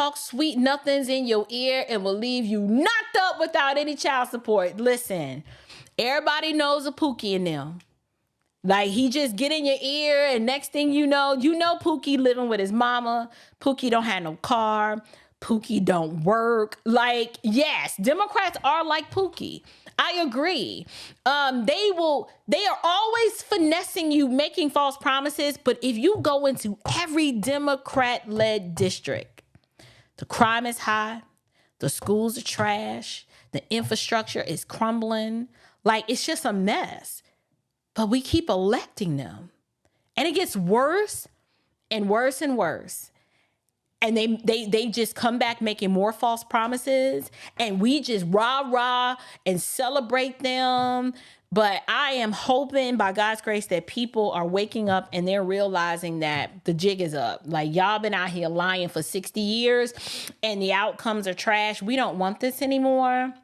talk sweet nothings in your ear and will leave you knocked up without any child support. Listen, everybody knows a Pookie in them. Like, he just get in your ear, and next thing you know Pookie living with his mama. Pookie don't have no car. Pookie don't work. Like, yes, Democrats are like Pookie. I agree. They are always finessing you, making false promises. But if you go into every Democrat-led district, the crime is high, the schools are trash, the infrastructure is crumbling. Like, it's just a mess. But we keep electing them. And it gets worse and worse and worse. And they just come back making more false promises. And we just rah and celebrate them. But I am hoping by God's grace that people are waking up and they're realizing that the jig is up. Like, y'all been out here lying for 60 years and the outcomes are trash. We don't want this anymore.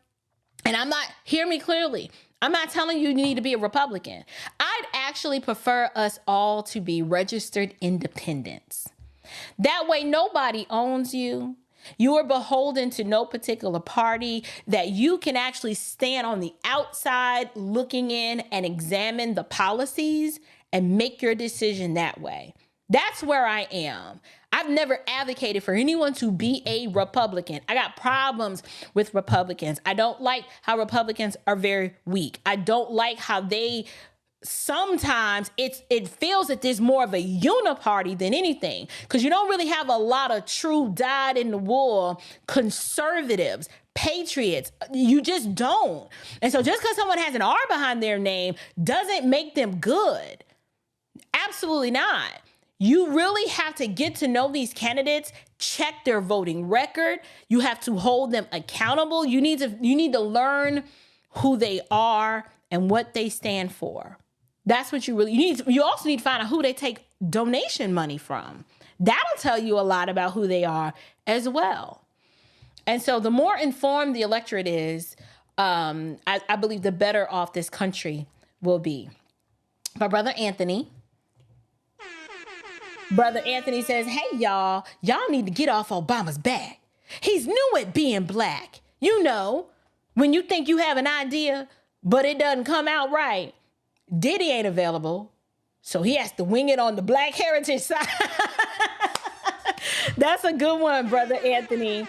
And hear me clearly. I'm not telling you need to be a Republican. I'd actually prefer us all to be registered independents. That way, nobody owns you. You are beholden to no particular party, that you can actually stand on the outside looking in and examine the policies and make your decision that way. That's where I am. I've never advocated for anyone to be a Republican. I got problems with Republicans. I don't like how Republicans are very weak. I don't like how they sometimes it feels that there's more of a uniparty than anything, because you don't really have a lot of true dyed-in-the-wool conservatives, patriots. You just don't. And so just because someone has an R behind their name doesn't make them good. Absolutely not. You really have to get to know these candidates, check their voting record. You have to hold them accountable. You need to learn who they are and what they stand for. That's what you need. You also need to find out who they take donation money from. That'll tell you a lot about who they are as well. And so the more informed the electorate is, I believe the better off this country will be. My brother Anthony says, hey, y'all need to get off Obama's back. He's new at being black. You know, when you think you have an idea, but it doesn't come out right. Diddy ain't available, so he has to wing it on the Black heritage side. That's a good one, brother Anthony.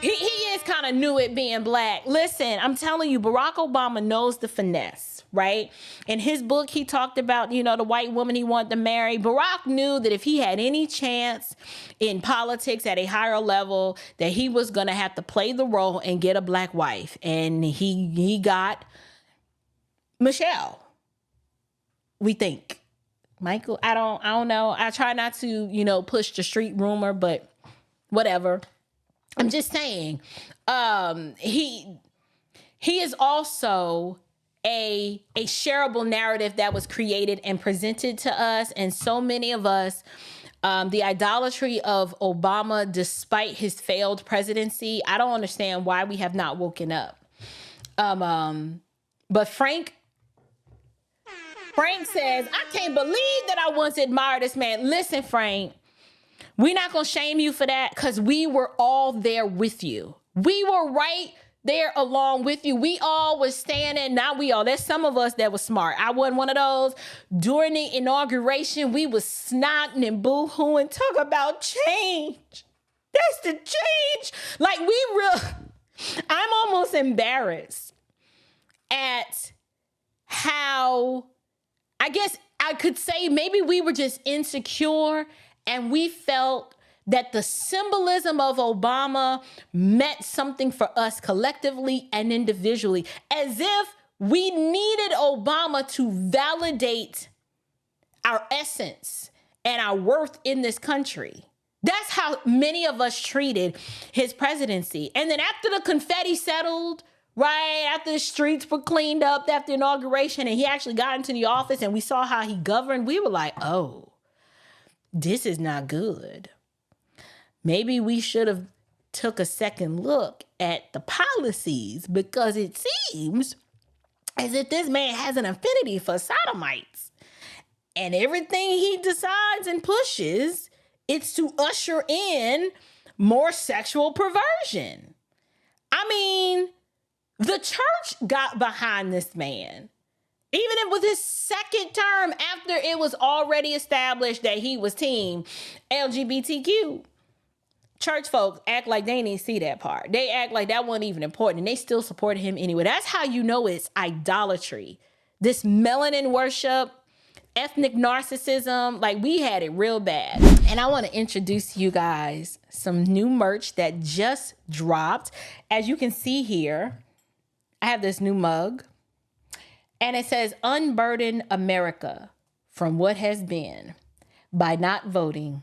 He is kind of new at being black. Listen, I'm telling you, Barack Obama knows the finesse, right? In his book, he talked about, the white woman he wanted to marry. Barack knew that if he had any chance in politics at a higher level, that he was going to have to play the role and get a black wife. And he got Michelle. We think. Michael, I don't know. I try not to, push the street rumor, but whatever. I'm just saying, he is also a shareable narrative that was created and presented to us. And so many of us, the idolatry of Obama, despite his failed presidency, I don't understand why we have not woken up. But Frank says, I can't believe that I once admired this man. Listen, Frank, we're not going to shame you for that, because we were all there with you. We were right there along with you. We all was standing. Not we all. There's some of us that was smart. I wasn't one of those. During the inauguration, we was snotting and boo-hooing, talk about change. That's the change. Like, I'm almost embarrassed at how, I guess I could say maybe we were just insecure and we felt that the symbolism of Obama meant something for us collectively and individually, as if we needed Obama to validate our essence and our worth in this country. That's how many of us treated his presidency. And then after the confetti settled, right, after the streets were cleaned up after inauguration and he actually got into the office and we saw how he governed, we were like, oh, this is not good. Maybe we should have took a second look at the policies, because it seems as if this man has an affinity for sodomites. And everything he decides and pushes, it's to usher in more sexual perversion. I mean, the church got behind this man. Even if with his second term after it was already established that he was team LGBTQ. Church folks act like they didn't see that part. They act like that wasn't even important, and they still supported him anyway. That's how you know it's idolatry. This melanin worship, ethnic narcissism, like we had it real bad. And I want to introduce you guys some new merch that just dropped. As you can see here, I have this new mug. And it says, Unburden America from what has been by not voting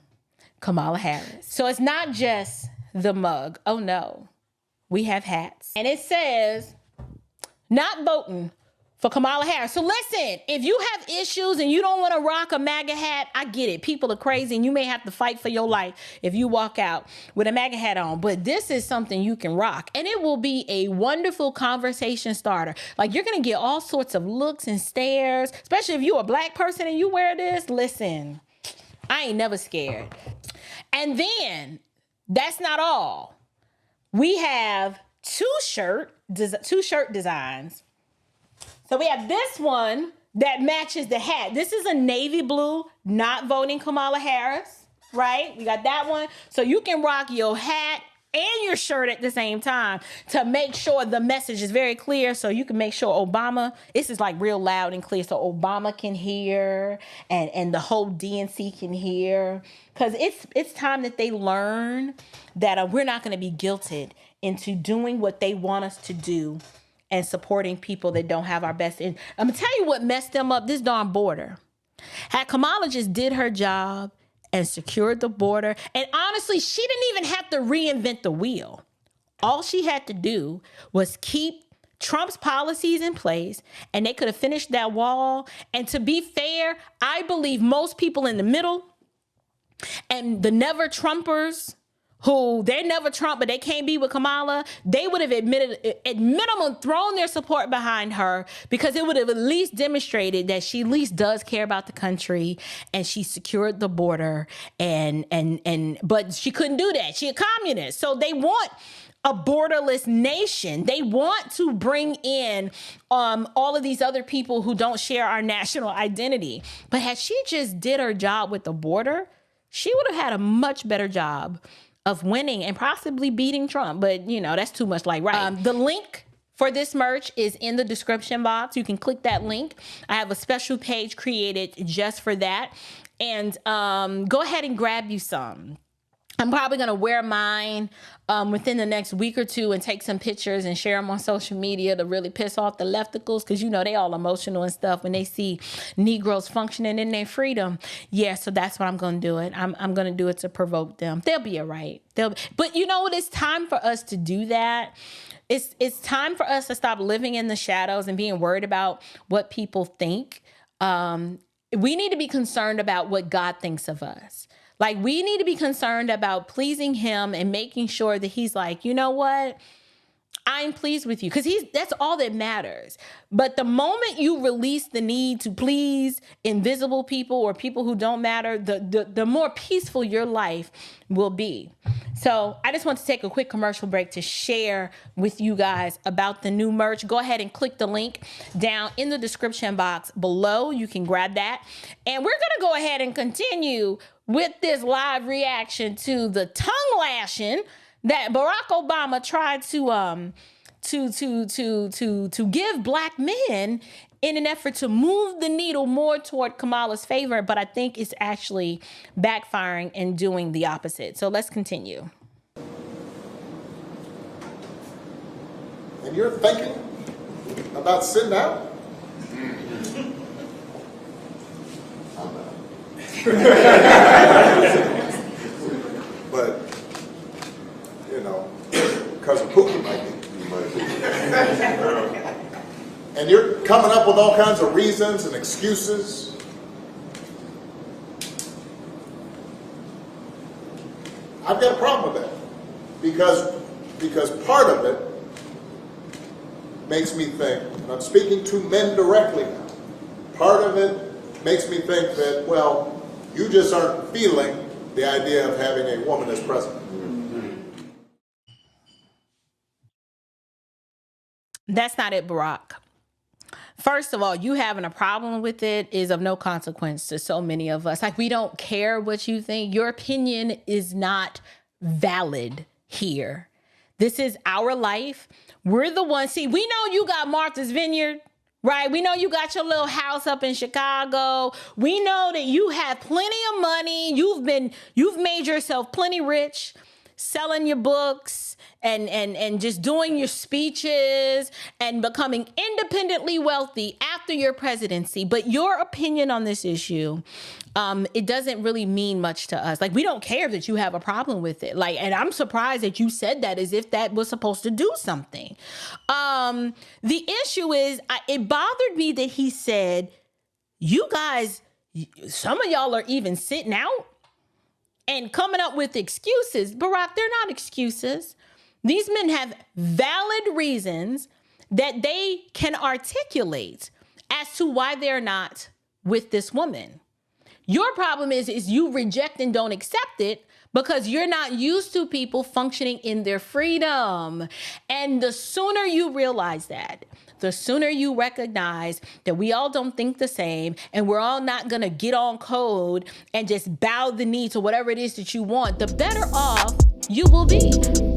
Kamala Harris. So it's not just the mug. Oh no, we have hats. And it says, not voting for Kamala Harris. So listen, if you have issues and you don't want to rock a MAGA hat, I get it. People are crazy and you may have to fight for your life if you walk out with a MAGA hat on. But this is something you can rock. And it will be a wonderful conversation starter. Like you're going to get all sorts of looks and stares, especially if you're a black person and you wear this. Listen, I ain't never scared. And then that's not all. We have two shirt designs. So we have this one that matches the hat. This is a navy blue, not voting Kamala Harris, right? We got that one. So you can rock your hat and your shirt at the same time to make sure the message is very clear. So you can make sure Obama, this is like real loud and clear. So Obama can hear and the whole DNC can hear. Because it's time that they learn that we're not going to be guilted into doing what they want us to do and supporting people that don't have our best in. I'm gonna tell you what messed them up, this darn border. Had Kamala just did her job and secured the border, and honestly, she didn't even have to reinvent the wheel. All she had to do was keep Trump's policies in place, and they could have finished that wall. And to be fair, I believe most people in the middle and the never Trumpers, who they never Trump, but they can't be with Kamala, they would have admitted, at minimum, thrown their support behind her, because it would have at least demonstrated that she at least does care about the country and she secured the border. But she couldn't do that. She a communist. So they want a borderless nation. They want to bring in all of these other people who don't share our national identity. But had she just did her job with the border, she would have had a much better job of winning and possibly beating Trump. But, you know, that's too much like right. The link for this merch is in the description box. You can click that link. I have a special page created just for that. And go ahead and grab you some. I'm probably going to wear mine within the next week or two and take some pictures and share them on social media to really piss off the lefticals, because, you know, they all emotional and stuff when they see Negroes functioning in their freedom. Yeah, so that's what I'm going to do it. I'm going to do it to provoke them. They'll be all right. But you know what? It's time for us to do that. It's time for us to stop living in the shadows and being worried about what people think. We need to be concerned about what God thinks of us. Like, we need to be concerned about pleasing him and making sure that he's like, you know what? I'm pleased with you, because that's all that matters. But the moment you release the need to please invisible people or people who don't matter, the more peaceful your life will be. So I just want to take a quick commercial break to share with you guys about the new merch. Go ahead and click the link down in the description box below. You can grab that. And we're going to go ahead and continue with this live reaction to the tongue lashing that Barack Obama tried to give black men in an effort to move the needle more toward Kamala's favor. But I think it's actually backfiring and doing the opposite. So let's continue. And you're thinking about sitting out? I'm not. But, you know, cousin Pookie might be. And you're coming up with all kinds of reasons and excuses. I've got a problem with that, because part of it makes me think, and I'm speaking to men directly now, part of it makes me think that, well, you just aren't feeling the idea of having a woman as president. That's not it, Barack. First of all, you having a problem with it is of no consequence to so many of us. Like, we don't care what you think. Your opinion is not valid here. This is our life. We're the ones. See, we know you got Martha's Vineyard, right? We know you got your little house up in Chicago. We know that you have plenty of money. You've made yourself plenty rich, selling your books and just doing your speeches and becoming independently wealthy after your presidency. But your opinion on this issue, it doesn't really mean much to us. Like, we don't care that you have a problem with it. Like, and I'm surprised that you said that as if that was supposed to do something. The issue is, it bothered me that he said, you guys, some of y'all are even sitting out and coming up with excuses. Barack, they're not excuses. These men have valid reasons that they can articulate as to why they're not with this woman. Your problem is you reject and don't accept it because you're not used to people functioning in their freedom. And the sooner you realize that, the sooner you recognize that we all don't think the same and we're all not going to get on code and just bow the knee to whatever it is that you want, the better off you will be.